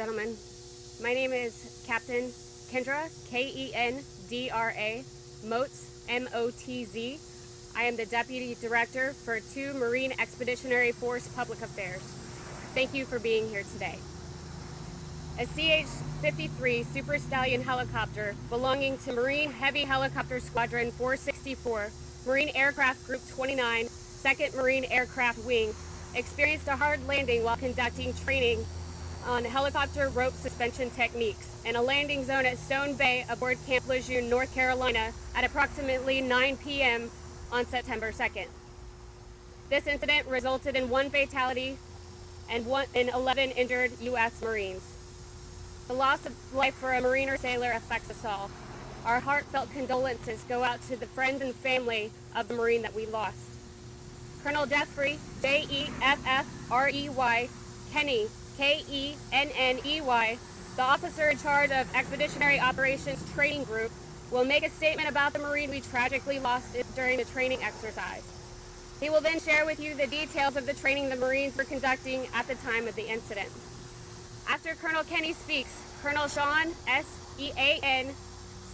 gentlemen. My name is Captain Kendra, Kendra, Motz, M-O-T-Z. I am the Deputy Director for II Marine Expeditionary Force Public Affairs. Thank you for being here today. A CH-53 Super Stallion helicopter belonging to Marine Heavy Helicopter Squadron 464, Marine Aircraft Group 29, 2nd Marine Aircraft Wing, experienced a hard landing while conducting training on helicopter rope suspension techniques in a landing zone at Stone Bay aboard Camp Lejeune, North Carolina at approximately 9 p.m. on September 2nd. This incident resulted in 1 fatality and 11 injured U.S. Marines. The loss of life for a Marine or sailor affects us all. Our heartfelt condolences go out to the friends and family of the Marine that we lost. Colonel Jeffrey, Jeffrey, Kenny, Kenney, the officer in charge of Expeditionary Operations Training Group, will make a statement about the Marine we tragically lost during the training exercise. He will then share with you the details of the training the Marines were conducting at the time of the incident. After Colonel Kenny speaks, Colonel Sean, S-E-A-N,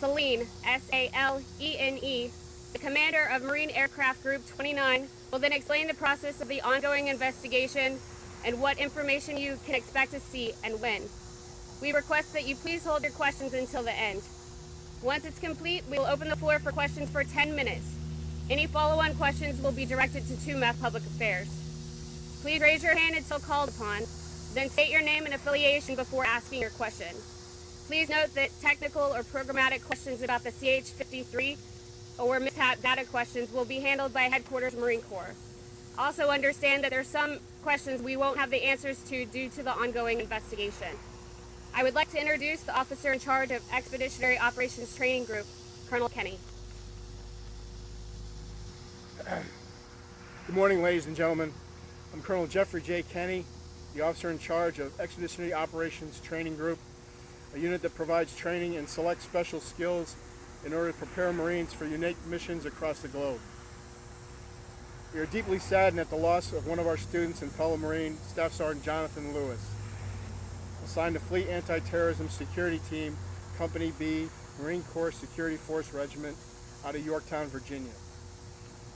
Saline, S-A-L-E-N-E, the commander of Marine Aircraft Group 29, will then explain the process of the ongoing investigation and what information you can expect to see and when. We request that you please hold your questions until the end. Once it's complete, we will open the floor for questions for 10 minutes. Any follow-on questions will be directed to II MEF Public Affairs. Please raise your hand until called upon, then state your name and affiliation before asking your question. Please note that technical or programmatic questions about the CH-53 or mishap data questions will be handled by Headquarters Marine Corps. Also understand that there are some questions we won't have the answers to due to the ongoing investigation. I would like to introduce the officer in charge of Expeditionary Operations Training Group, Colonel Kenny. Good morning, ladies and gentlemen. I'm Colonel Jeffrey J. Kenny, the officer in charge of Expeditionary Operations Training Group, a unit that provides training and select special skills in order to prepare Marines for unique missions across the globe. We are deeply saddened at the loss of one of our students and fellow Marine, Staff Sergeant Jonathan Lewis, assigned to Fleet Anti-Terrorism Security Team, Company B, Marine Corps Security Force Regiment out of Yorktown, Virginia.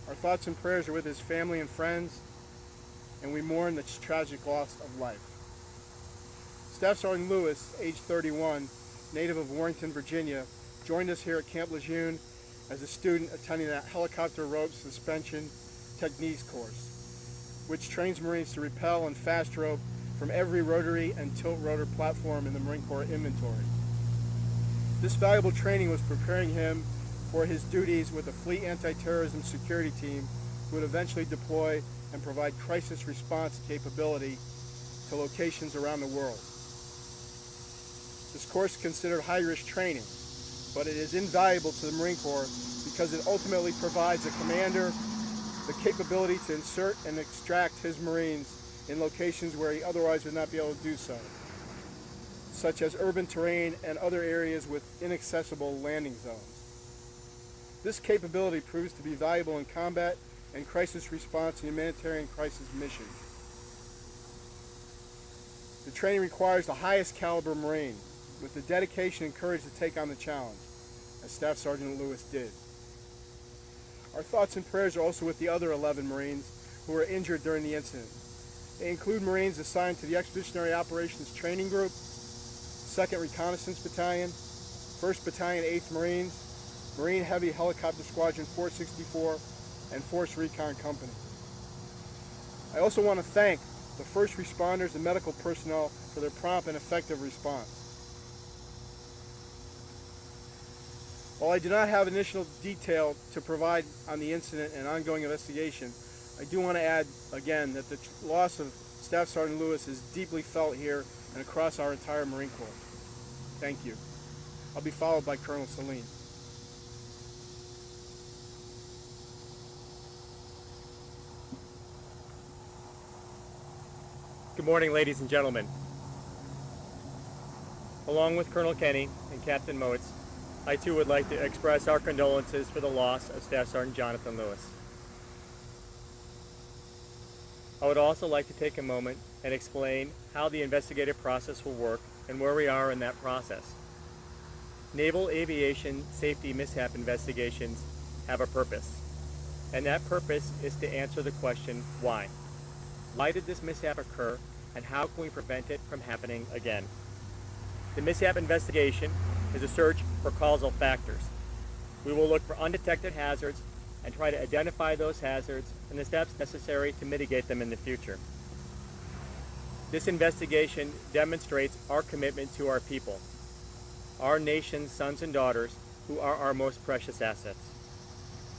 Our thoughts and prayers are with his family and friends, and we mourn the tragic loss of life. Staff Sergeant Lewis, age 31, native of Warrenton, Virginia, joined us here at Camp Lejeune as a student attending that helicopter rope suspension techniques course, which trains Marines to rappel and fast rope from every rotary and tilt rotor platform in the Marine Corps inventory. This valuable training was preparing him for his duties with the Fleet Anti-Terrorism Security Team, who would eventually deploy and provide crisis response capability to locations around the world. This course is considered high-risk training, but it is invaluable to the Marine Corps because it ultimately provides a commander the capability to insert and extract his Marines in locations where he otherwise would not be able to do so, such as urban terrain and other areas with inaccessible landing zones. This capability proves to be valuable in combat and crisis response and humanitarian crisis missions. The training requires the highest caliber Marine with the dedication and courage to take on the challenge, as Staff Sergeant Lewis did. Our thoughts and prayers are also with the other 11 Marines who were injured during the incident. They include Marines assigned to the Expeditionary Operations Training Group, 2nd Reconnaissance Battalion, 1st Battalion 8th Marines, Marine Heavy Helicopter Squadron 464, and Force Recon Company. I also want to thank the first responders and medical personnel for their prompt and effective response. While I do not have additional detail to provide on the incident and ongoing investigation, I do want to add again that the loss of Staff Sergeant Lewis is deeply felt here and across our entire Marine Corps. Thank you. I'll be followed by Colonel Saline. Good morning, ladies and gentlemen. Along with Colonel Kenny and Captain Motz, I too would like to express our condolences for the loss of Staff Sergeant Jonathan Lewis. I would also like to take a moment and explain how the investigative process will work and where we are in that process. Naval aviation safety mishap investigations have a purpose, and that purpose is to answer the question, why? Why did this mishap occur, and how can we prevent it from happening again? The mishap investigation is a search for causal factors. We will look for undetected hazards and try to identify those hazards and the steps necessary to mitigate them in the future. This investigation demonstrates our commitment to our people, our nation's sons and daughters, who are our most precious assets.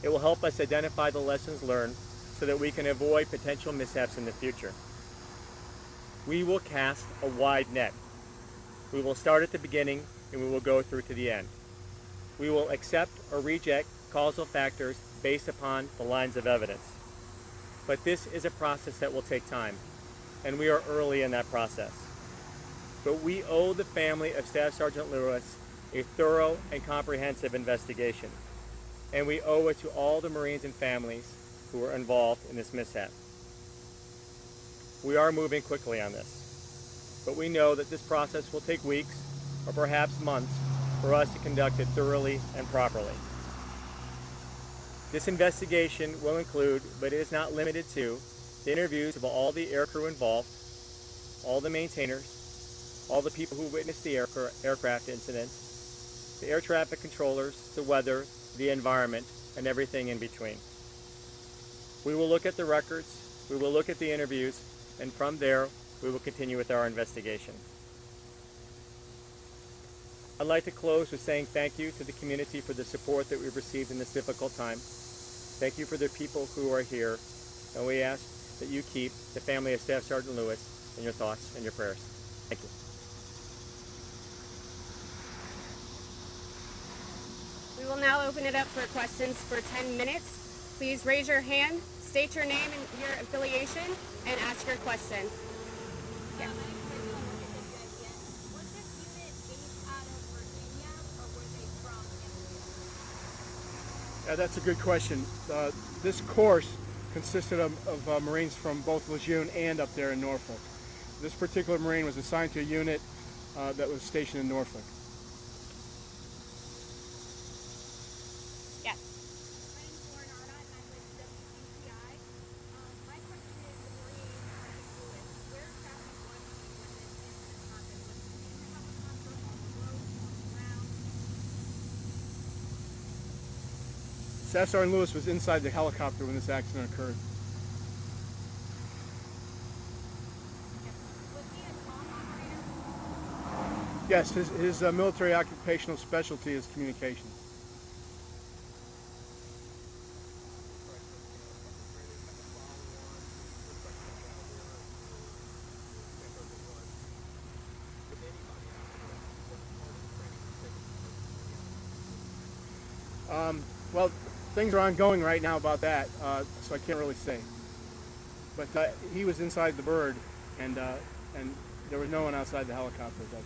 It will help us identify the lessons learned so that we can avoid potential mishaps in the future. We will cast a wide net. We will start at the beginning and we will go through to the end. We will accept or reject causal factors based upon the lines of evidence. But this is a process that will take time, and we are early in that process. But we owe the family of Staff Sergeant Lewis a thorough and comprehensive investigation, and we owe it to all the Marines and families who were involved in this mishap. We are moving quickly on this, but we know that this process will take weeks or perhaps months for us to conduct it thoroughly and properly. This investigation will include, but is not limited to, the interviews of all the aircrew involved, all the maintainers, all the people who witnessed the aircraft incident, the air traffic controllers, the weather, the environment, and everything in between. We will look at the records, we will look at the interviews, and from there, we will continue with our investigation. I'd like to close with saying thank you to the community for the support that we've received in this difficult time. Thank you for the people who are here, and we ask that you keep the family of Staff Sergeant Lewis in your thoughts and your prayers. Thank you. We will now open it up for questions for 10 minutes. Please raise your hand, state your name and your affiliation, and ask your question. Yes. That's a good question. This course consisted of Marines from both Lejeune and up there in Norfolk. This particular Marine was assigned to a unit that was stationed in Norfolk. Yes. My name is Lauren Arnott, and I'm with WCCI. My question is, the Marine Lewis, where exactly was he when this incident happened? Was he in the helicopter, on the road, on the ground? Staff Sergeant Lewis was inside the helicopter when this accident occurred. Was he a comm operator? Yes, his military occupational specialty is communications. Well, things are ongoing right now about that, so I can't really say. But he was inside the bird, and there was no one outside the helicopter at that time.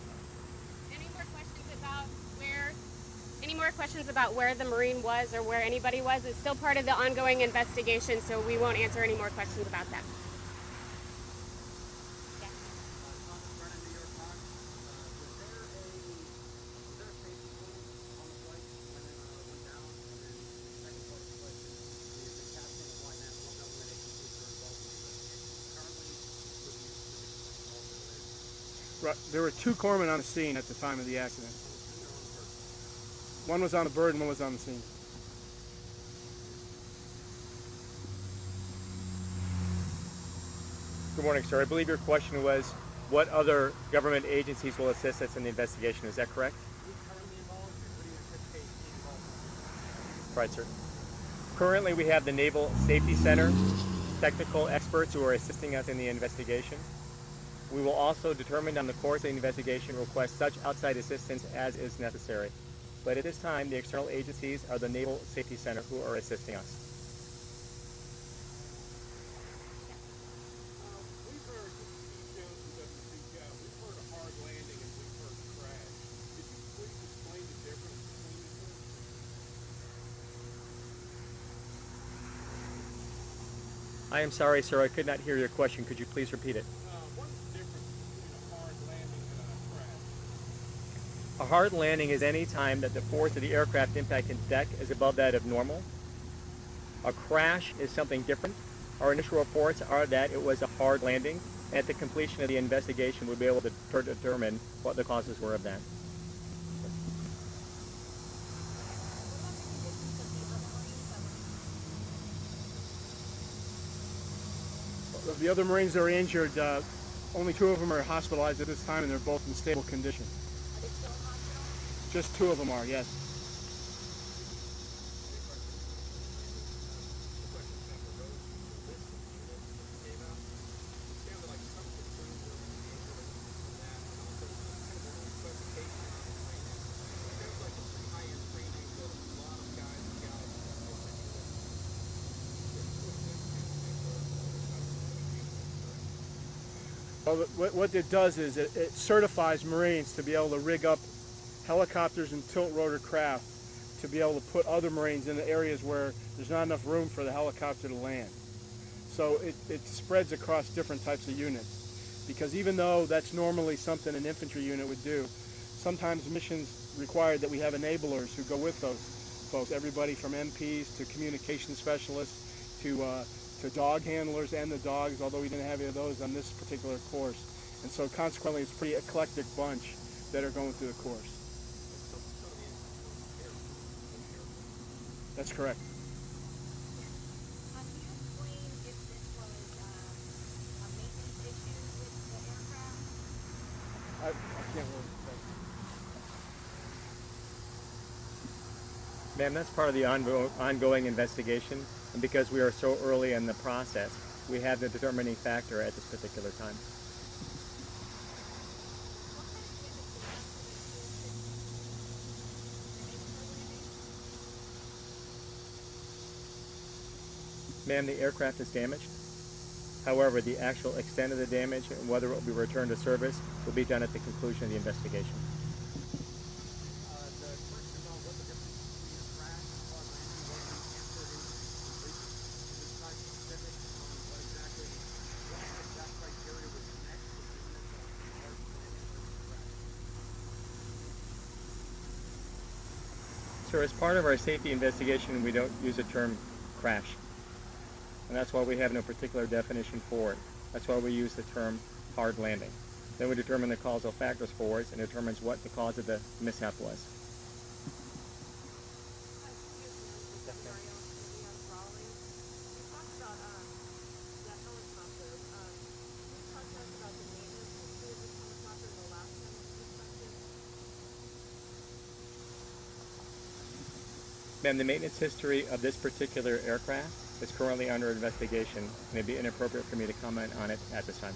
Any more questions about where the Marine was or where anybody was? It's still part of the ongoing investigation, so we won't answer any more questions about that. Yes. There were two corpsmen on the scene at the time of the accident. One was on the bird and one was on the scene. Good morning, sir. I believe your question was, what other government agencies will assist us in the investigation? Is that correct? Right, sir. Currently, we have the Naval Safety Center technical experts who are assisting us in the investigation. We will also determine on the course of the investigation request such outside assistance as is necessary. But at this time, the external agencies are the Naval Safety Center who are assisting us. We've heard details from WCCI. We've heard a hard landing and we've heard a crash. Could you please explain the difference between the two? I am sorry, sir. I could not hear your question. Could you please repeat it? What is the difference between a hard landing and a crash? hard landing is any time that the force of the aircraft impacting deck is above that of normal. A crash is something different. Our initial reports are that it was a hard landing. At the completion of the investigation, we'll be able to determine what the causes were of that. Of the other Marines that are injured, only 2 of them are hospitalized at this time, and they're both in stable condition. Are they still in hospital? Just 2 of them are, yes. Well, what it does is it certifies Marines to be able to rig up helicopters and tilt rotor craft to be able to put other Marines in the areas where there's not enough room for the helicopter to land. So it spreads across different types of units, because even though that's normally something an infantry unit would do, sometimes missions require that we have enablers who go with those folks, everybody from MPs to communication specialists to dog handlers and the dogs, although we didn't have any of those on this particular course. And so consequently it's a pretty eclectic bunch that are going through the course. That's correct. Can you explain if this was a maintenance issue with the aircraft? I can't really say. Ma'am, that's part of the ongoing investigation, and because we are so early in the process, we have the determining factor at this particular time. Ma'am, the aircraft is damaged. However, the actual extent of the damage and whether it will be returned to service will be done at the conclusion of the investigation. Sir, as part of our safety investigation, we don't use the term crash. And that's why we have no particular definition for it. That's why we use the term hard landing. Then we determine the causal factors for it and determines what the cause of the mishap was. Ma'am, the maintenance history of this particular aircraft is currently under investigation, and it'd be inappropriate for me to comment on it at this time.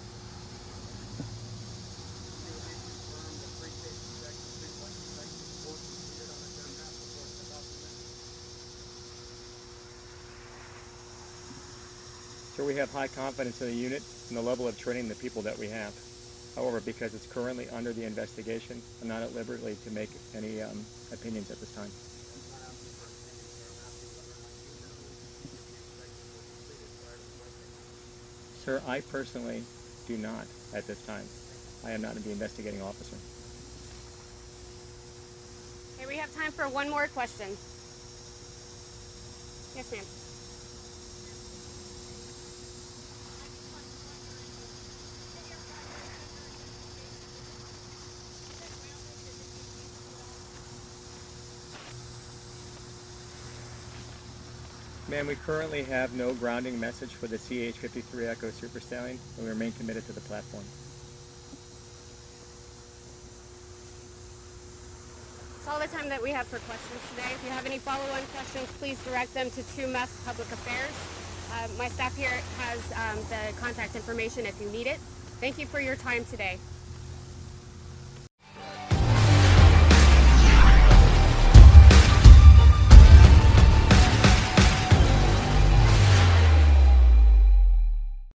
So we have high confidence in the unit and the level of training the people that we have. However, because it's currently under the investigation, I'm not at liberty to make any opinions at this time. Sir, I personally do not at this time. I am not the investigating officer. Okay, we have time for one more question. Yes, ma'am. Ma'am, we currently have no grounding message for the CH-53 Echo Super Stallion, and we remain committed to the platform. That's all the time that we have for questions today. If you have any follow-on questions, please direct them to II MEF Public Affairs. My staff here has the contact information if you need it. Thank you for your time today.